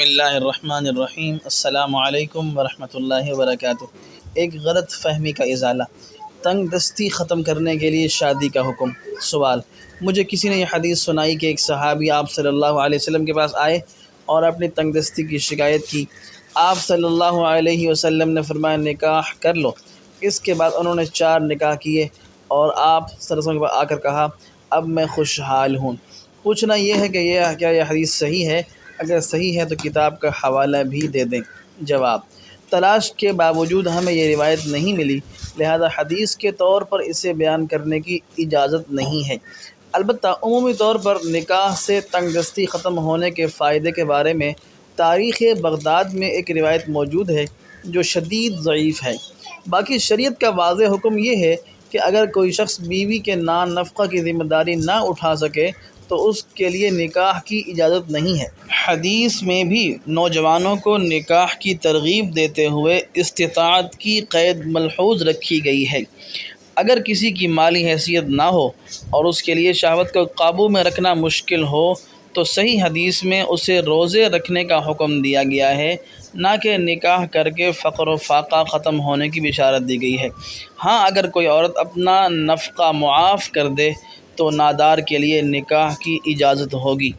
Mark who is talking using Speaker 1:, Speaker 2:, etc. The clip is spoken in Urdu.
Speaker 1: بسم اللہ الرحمن الرحیم۔ السلام علیکم ورحمۃ اللہ وبرکاتہ۔ ایک غلط فہمی کا ازالہ، تنگ دستی ختم کرنے کے لیے شادی کا حکم۔ سوال: مجھے کسی نے یہ حدیث سنائی کہ ایک صحابی آپ صلی اللہ علیہ وسلم کے پاس آئے اور اپنی تنگ دستی کی شکایت کی۔ آپ صلی اللہ علیہ وسلم نے فرمایا نکاح کر لو۔ اس کے بعد انہوں نے 4 نکاح کیے اور آپ صلی اللہ علیہ وسلم کے پاس آ کر کہا اب میں خوشحال ہوں۔ پوچھنا یہ ہے کہ کیا یہ حدیث صحیح ہے؟ اگر صحیح ہے تو کتاب کا حوالہ بھی دے دیں۔ جواب: تلاش کے باوجود ہمیں یہ روایت نہیں ملی، لہذا حدیث کے طور پر اسے بیان کرنے کی اجازت نہیں ہے۔ البتہ عمومی طور پر نکاح سے تنگ دستی ختم ہونے کے فائدے کے بارے میں تاریخ بغداد میں ایک روایت موجود ہے جو شدید ضعیف ہے۔ باقی شریعت کا واضح حکم یہ ہے کہ اگر کوئی شخص بیوی کے نان نفقہ کی ذمہ داری نہ اٹھا سکے تو اس کے لیے نکاح کی اجازت نہیں ہے۔ حدیث میں بھی نوجوانوں کو نکاح کی ترغیب دیتے ہوئے استطاعت کی قید ملحوظ رکھی گئی ہے۔ اگر کسی کی مالی حیثیت نہ ہو اور اس کے لیے شہوت کو قابو میں رکھنا مشکل ہو تو صحیح حدیث میں اسے روزے رکھنے کا حکم دیا گیا ہے، نہ کہ نکاح کر کے فقر و فاقہ ختم ہونے کی بشارت دی گئی ہے۔ ہاں، اگر کوئی عورت اپنا نفقہ معاف کر دے تو نادار کے لیے نکاح کی اجازت ہوگی۔